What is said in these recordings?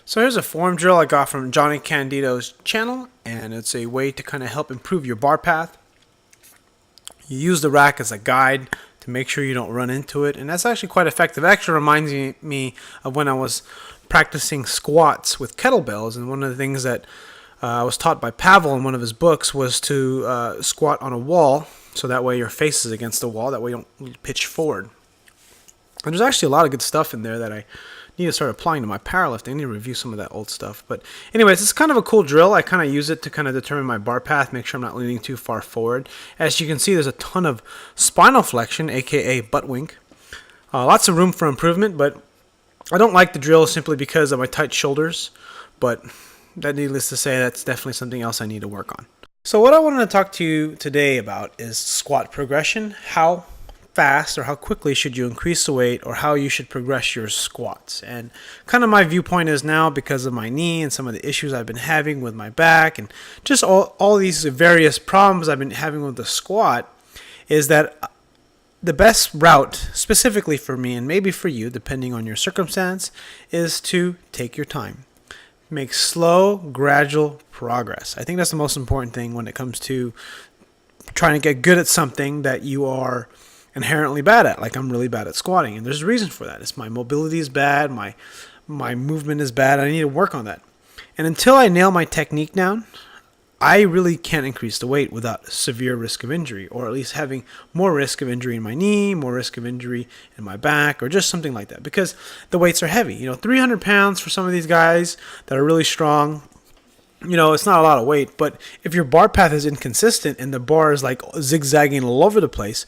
So here's a form drill I got from Johnny Candido's channel, and it's a way to kind of help improve your bar path. You use the rack as a guide to make sure you don't run into it, and that's actually quite effective. It actually reminds me of when I was practicing squats with kettlebells, and one of the things that I was taught by Pavel in one of his books was to squat on a wall, so that way your face is against the wall, that way you don't pitch forward. And there's actually a lot of good stuff in there that I need to start applying to my powerlifting. I need to review some of that old stuff. But anyways, it's kind of a cool drill. I kind of use it to kind of determine my bar path, make sure I'm not leaning too far forward. As you can see, there's a ton of spinal flexion, aka butt wink. Lots of room for improvement, but I don't like the drill simply because of my tight shoulders. But that, needless to say, that's definitely something else I need to work on. So what I wanted to talk to you today about is squat progression. How fast or how quickly should you increase the weight, or how you should progress your squats. And kind of my viewpoint is now, because of my knee and some of the issues I've been having with my back and just all these various problems I've been having with the squat, is that the best route specifically for me, and maybe for you depending on your circumstance, is to take your time. Make slow, gradual progress. I think that's the most important thing when it comes to trying to get good at something that you are inherently bad at. Like, I'm really bad at squatting, and there's a reason for that. It's my mobility is bad, my movement is bad. I need to work on that. And until I nail my technique down, I really can't increase the weight without severe risk of injury, or at least having more risk of injury in my knee, more risk of injury in my back, or just something like that, because the weights are heavy. 300 pounds for some of these guys that are really strong, it's not a lot of weight. But if your bar path is inconsistent and the bar is like zigzagging all over the place,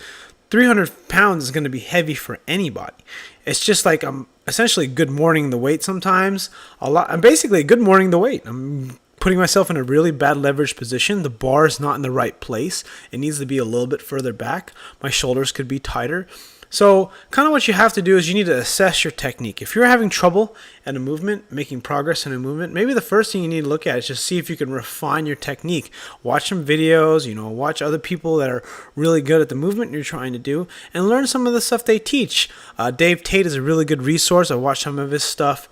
300 pounds is going to be heavy for anybody. It's just like I'm essentially good morning the weight sometimes. I'm basically good morning the weight. I'm putting myself in a really bad leverage position. The bar is not in the right place. It needs to be a little bit further back. My shoulders could be tighter. So kind of what you have to do is you need to assess your technique. If you're having trouble at a movement, making progress in a movement, maybe the first thing you need to look at is just see if you can refine your technique. Watch some videos, watch other people that are really good at the movement you're trying to do, and learn some of the stuff they teach. Dave Tate is a really good resource. I watched some of his stuff.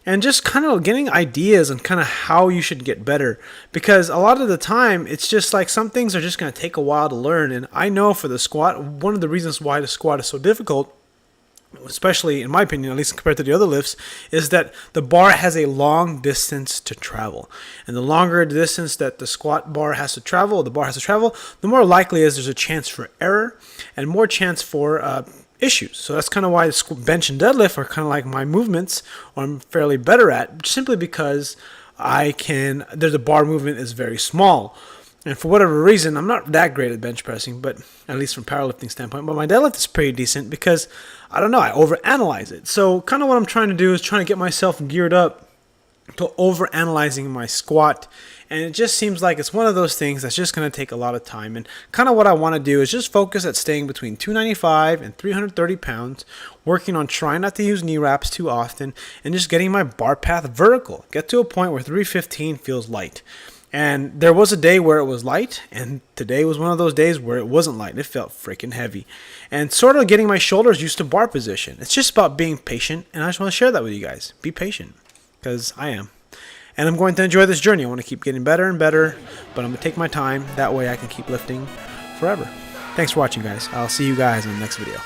And just kind of getting ideas on kind of how you should get better. Because a lot of the time, it's just like some things are just going to take a while to learn. And I know for the squat, one of the reasons why the squat is so difficult, especially in my opinion, at least compared to the other lifts, is that the bar has a long distance to travel. And the longer distance that the squat bar has to travel, the more likely is there's a chance for error and more chance for issues. So that's kind of why bench and deadlift are kind of like my movements, or I'm fairly better at, simply because the bar movement is very small. And for whatever reason, I'm not that great at bench pressing, but at least from powerlifting standpoint, but my deadlift is pretty decent because, I overanalyze it. So kind of what I'm trying to do is trying to get myself geared up to overanalyzing my squat. And it just seems like it's one of those things that's just going to take a lot of time. And kind of what I want to do is just focus at staying between 295 and 330 pounds, working on trying not to use knee wraps too often, and just getting my bar path vertical. Get to a point where 315 feels light. And there was a day where it was light, and today was one of those days where it wasn't light. It felt freaking heavy. And sort of getting my shoulders used to bar position. It's just about being patient, and I just want to share that with you guys. Be patient, because I am. And I'm going to enjoy this journey. I want to keep getting better and better, but I'm going to take my time. That way I can keep lifting forever. Thanks for watching, guys. I'll see you guys in the next video.